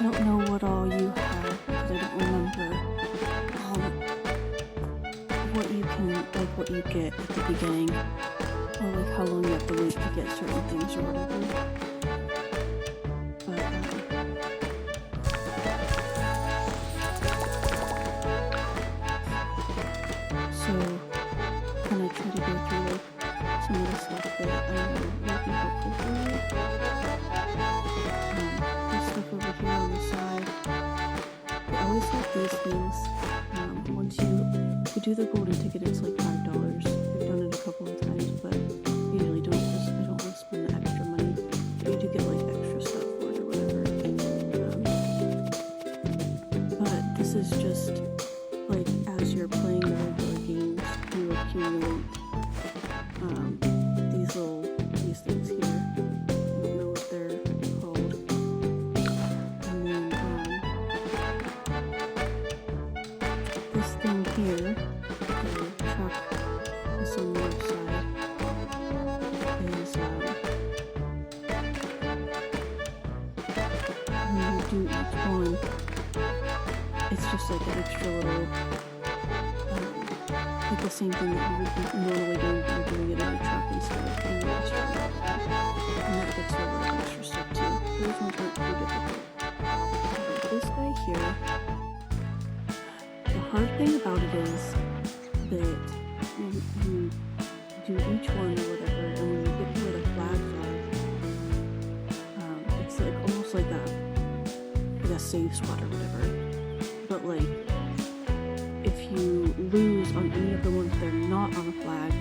don't know what all you have because I don't remember what you get at the beginning, or like how long you have to wait to get certain things or whatever. But so I'm gonna try to go through like some of the stuff that I know might be helpful for you. This stuff over here on the side, they always have these things. Once you do the golden ticket, it's like $5. I've done it a couple of times, but usually don't because I don't want to spend the extra money. But you do get like extra stuff for it or whatever. But this is just like as you're playing the regular games, you accumulate these things here. I don't know what they're called. And then this thing here, the truck is on the left side, is when you do each one, it's just like an extra little, like the same thing that you would be normally doing, but you're doing it in a truck instead of in the restaurant. And that gets you a little extra stuff too. Those ones aren't too difficult. This guy here, the hard thing about it is that you do each one or whatever, and when you get to where the flags are, it's like almost like a save spot or whatever. But like, if you lose on any of the ones that are not on a flag,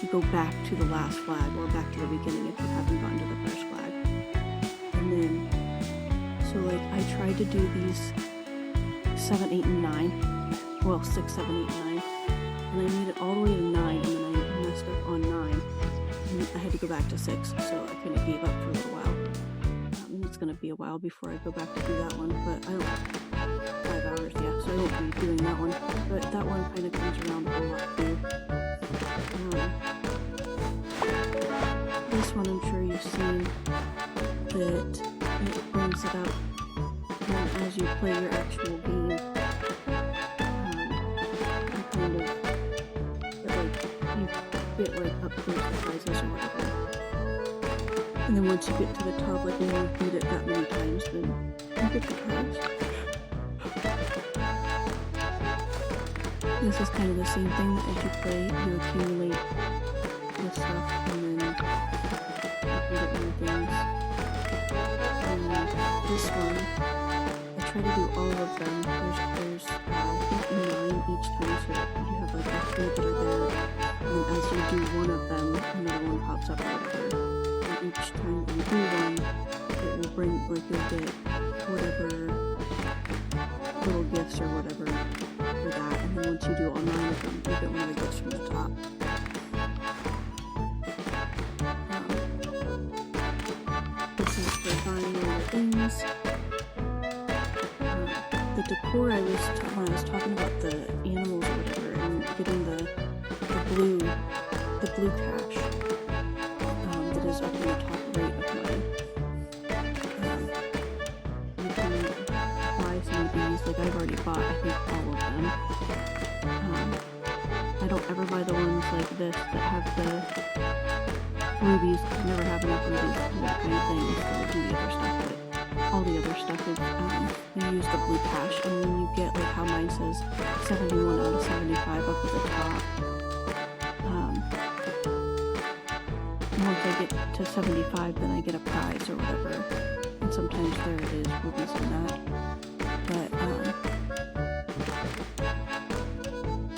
you go back to the last flag or back to the beginning if you haven't gotten to the first flag. And then, so like I tried to do these 7, 8, and 9. Well, 6, 7, 8, 9. And I made it all the way to 9, and then I messed up on 9. And I had to go back to 6, so I kind of gave up for a little while. It's going to be a while before I go back to do that one, but I don't... 5 hours, yeah, so I won't be doing that one. But that one kind of comes around a whole lot too. This one I'm sure you've seen that it brings it up as you play your actual game. You kind of get like up close to prizes or whatever. And then once you get to the top, like when you beat it that many times, then you get the prize. This is kind of the same thing that as you play, you accumulate the stuff and then you get more things. And this one, I try to do all of them. There's I think 9 each time, so you have like the 3 that are there. And then as you do one of them, another one pops up or whatever. And each time you do one, it will bring, like you'll get whatever little gifts or whatever for that. And then once you do all 9 of them, you get one of the gifts from the top. This is for buying all the things. The decor when I was talking about the animals or whatever, and getting the blue cache that is up in the top right of mine. You can buy some of these. Like I've already bought, I think, all of them. I don't ever buy the ones like this that have the rubies, because I never have enough rubies for that kind of thing, so I do the other stuff, but all the other stuff is, you use the blue cache, and then you get, like how mine says, 71 out of 75 up at the top. Once I get to 75, then I get a prize or whatever, and sometimes there is rubies in that, but,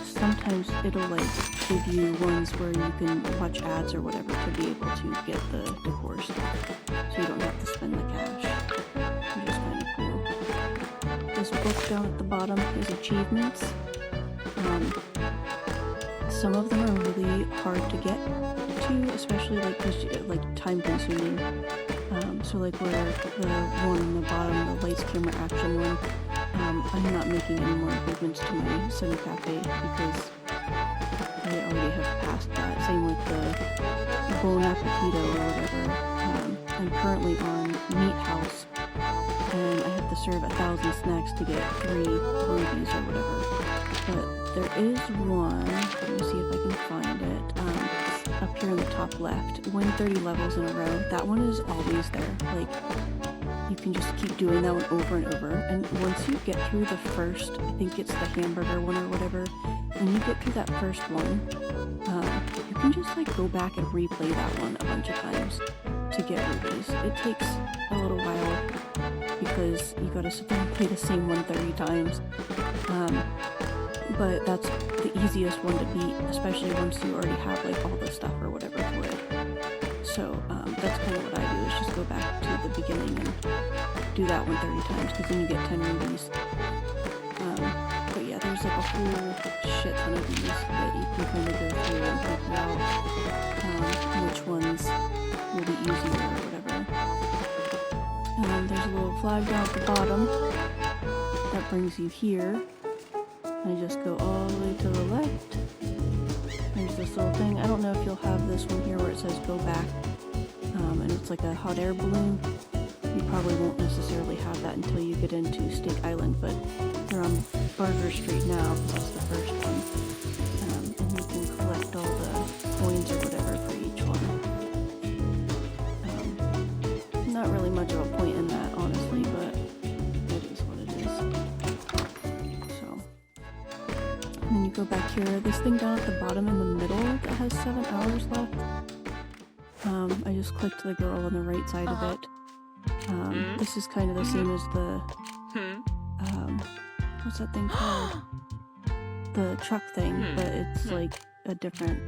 sometimes it'll like give you ones where you can watch ads or whatever to be able to get the decor stuff, so you don't have to spend the cash, which is kind of cool. This book down at the bottom is achievements. Some of them are really hard to get to, especially like time consuming. So like where the one on the bottom, the lights, camera, action one, I'm not making any more improvements to my Cine Cafe because I already have passed that. Same with the Bon Appetito or whatever. I'm currently on Meat House, and I have the serve 1,000 snacks to get 3 rubies or whatever. But there is one, let me see if I can find it, up here in the top left. Win 30 levels in a row. That one is always there. Like, you can just keep doing that one over and over. And once you get through the first, I think it's the hamburger one or whatever, when you get through that first one, you can just like go back and replay that one a bunch of times to get rubies. It takes a little while because you gotta sit there and play the same one 30 times. But that's the easiest one to beat, especially once you already have like all the stuff or whatever for it. So that's kind of what I do, is just go back to the beginning and do that one 30 times, because then you get 10 rubies. But yeah, there's like a whole shit ton of these that you can kind of go through and figure out which ones will be easier or whatever. There's a little flag down at the bottom that brings you here. I just go all the way to the left. There's this little thing. I don't know if you'll have this one here where it says go back. And it's like a hot air balloon. You probably won't necessarily have that until you get into Steak Island, but you're on Burger Street now, that's the first one. And you can collect all the coins or whatever for each one. Not really much of a point in that, honestly, but it is what it is. So, and then you go back here. This thing down at the bottom in the middle that has 7 hours left. I just clicked the girl on the right side of it. This is kind of the same as the, what's that thing called? The truck thing, but it's like a different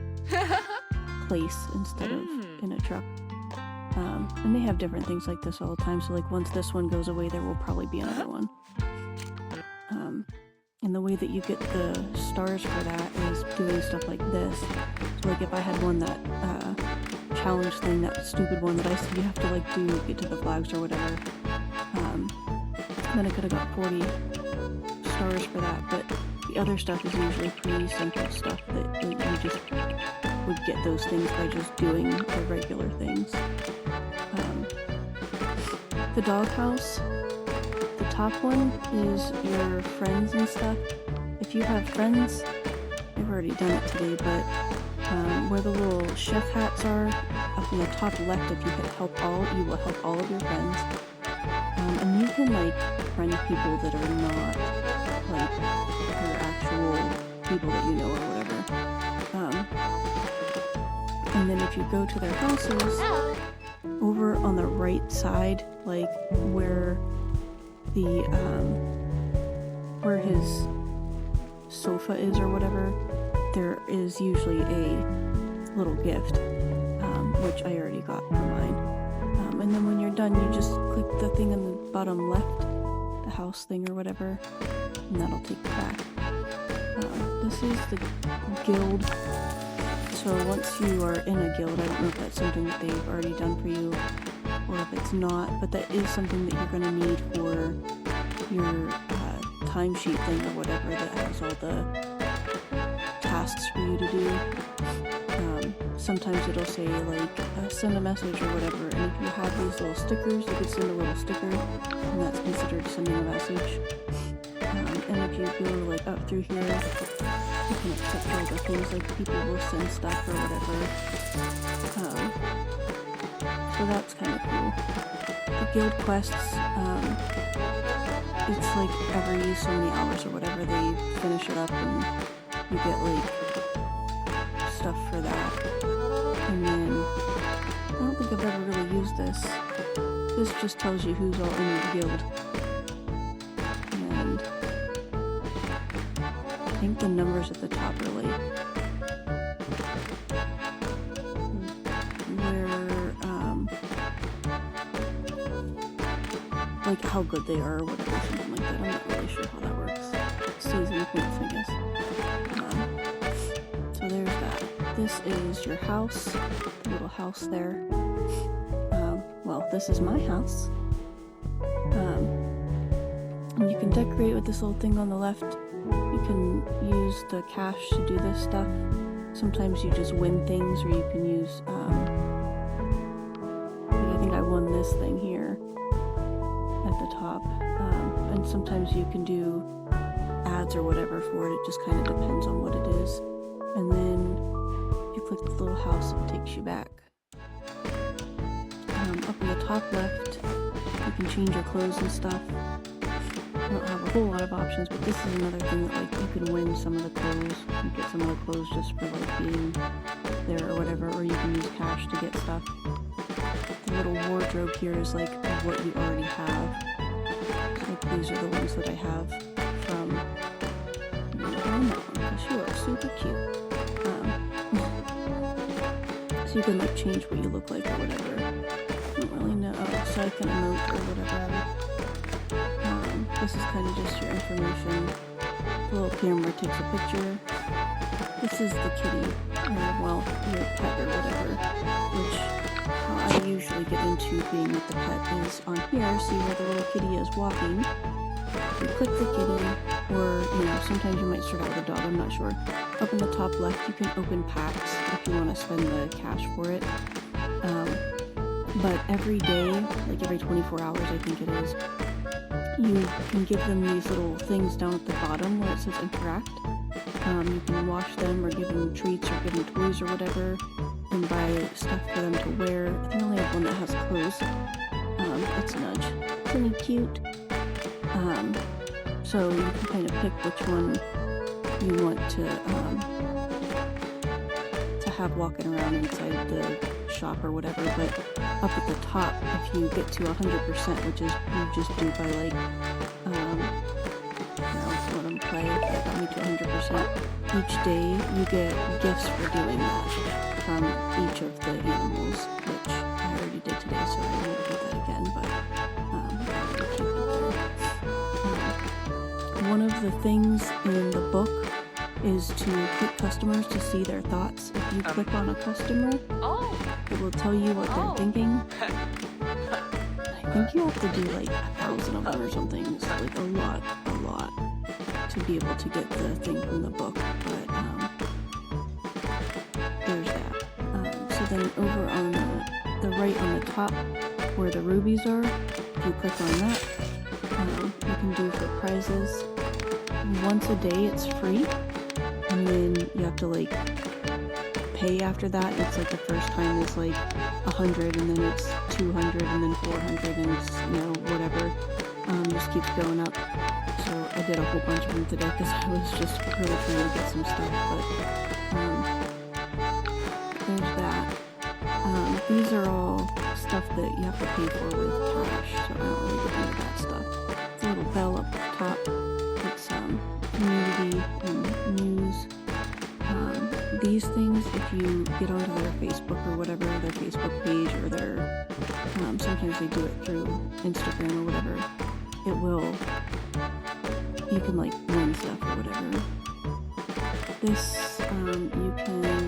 place instead of in a truck. And they have different things like this all the time, so like once this one goes away, there will probably be another one. And the way that you get the stars for that is doing stuff like this. So like if I had one that, challenge thing, that stupid one that I said you have to like get to the flags or whatever, then I could have got 40 stars for that, but the other stuff is usually pretty simple stuff that you just would get those things by just doing the regular things. The doghouse, the top one is your friends and stuff. If you have friends, I've already done it today, but where the little chef hats are, up in the top left, if you hit help all, you will help all of your friends. And you can like friend people that are not like your actual people that you know or whatever. And then if you go to their houses, over on the right side, like where the where his sofa is or whatever, there is usually a little gift, which I already got for mine. And then when you're done, you just click the thing in the bottom left, the house thing or whatever, and that'll take you back. This is the guild. So once you are in a guild, I don't know if that's something that they've already done for you, or if it's not, but that is something that you're going to need for your timesheet thing or whatever that has all the tasks for you to do. Sometimes it'll say like send a message or whatever, and if you have these little stickers, you can send a little sticker, and that's considered sending a message. And if you go like up through here, you can accept all the things, like people will send stuff or whatever. So that's kind of cool. The guild quests, it's like every so many hours or whatever they finish it up, and you get like stuff for that. And then I don't think I've ever really used this. This just tells you who's all in your guild. And I think the numbers at the top are like how good they are or whatever, something like that. I'm not really sure how that works. Season points, I guess. So there's that. This is your house, the little house there. Well, this is my house. And you can decorate with this little thing on the left. You can use the cash to do this stuff. Sometimes you just win things, or you can use, I think I won this thing here at the top. And sometimes you can do ads or whatever for it. It just kind of depends on what it is. And then you click the little house, it takes you back. Up in the top left, you can change your clothes and stuff. I don't have a whole lot of options, but this is another thing that like you can win some of the clothes. You get some of the clothes just for like being there or whatever, or you can use cash to get stuff. The little wardrobe here is like what you already have. So, like these are the ones that I have from because you are super cute. So you can like change what you look like or whatever. I don't really know. So I can emote or whatever. This is kind of just your information. The little camera takes a picture. This is the kitty, or well, your pet or whatever, which how I usually get into being with the pet is on here. See where the little kitty is walking. You click the kitty, or you know, sometimes you might start out with a dog, I'm not sure. Up in the top left, you can open packs if you want to spend the cash for it. But every day, like every 24 hours, I think it is, you can give them these little things down at the bottom where it says interact. You can wash them or give them treats or give them toys or whatever, and buy stuff for them to wear. I think I only have one that has clothes. It's Nudge. Pretty cute. So you can kind of pick which one you want to have walking around inside the shop or whatever, but up at the top, if you get to 100%, which is you just do by like, let them play, that got me to 100%. Each day you get gifts for doing that from each of the animals, which I already did today, so I won't do that again, but I will keep it there. One of the things in the book is to click customers to see their thoughts. If you click on a customer, it will tell you what they're thinking. I think you have to do like 1,000 of them or something. It's like a lot to be able to get the thing from the book. But there's that. So then over on the right on the top where the rubies are, if you click on that, you can do for prizes. Once a day it's free, and then you have to like pay after that. It's like the first time is like 100, and then it's 200, and then 400, and it's, you know, whatever. Just keeps going up. So I did a whole bunch of them today because I was just really trying to get some stuff. But there's that. These are all stuff that you have to pay for with cash, so I don't really get into that stuff. It's a little bell up the top. It's community and news. These things, if you get onto their Facebook or whatever, their Facebook page, or their, sometimes they do it through Instagram or whatever, it will, you can like win stuff or whatever. This, you can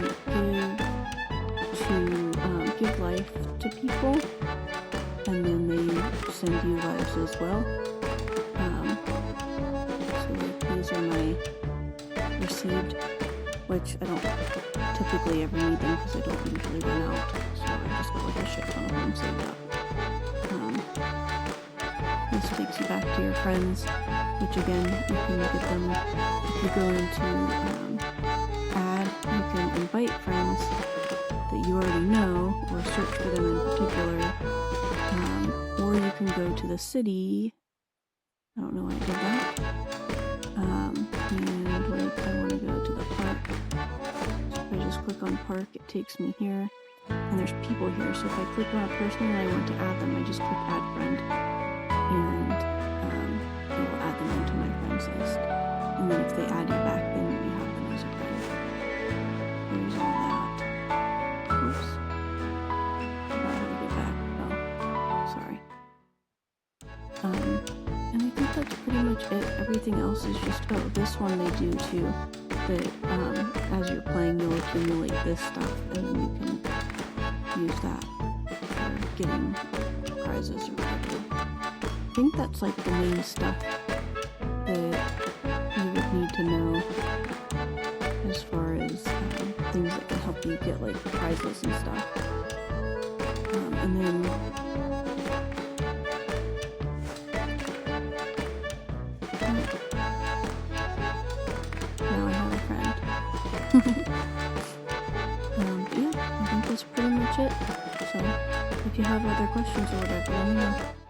give life to people, and then they send you lives as well. So like these are my received, which I don't typically ever need them because I don't usually run out, so I just got like a shit ton of them saved up. This takes you back to your friends, which again, you can look at them. If you go into add, you can invite friends that you already know, or search for them in particular, or you can go to the city. I don't know why I did that. And like I want to go to the park. So if I just click on park, it takes me here, and there's people here. So if I click on a person and I want to add them, I just click add friend, and it will add them into my friends list. And then if they add you back, then you have them as a friend. There's all that. Oops. How to get back? Oh, sorry. And I think that's pretty much it. Everything else is just, oh, this one they do too, that as you're playing you'll accumulate this stuff, and then you can use that for getting prizes or whatever. I think that's like the main stuff that you would need to know as far as things that can help you get like prizes and stuff. And then Now I have a friend. But yeah, I think that's pretty much it. So, if you have other questions or whatever, let me know.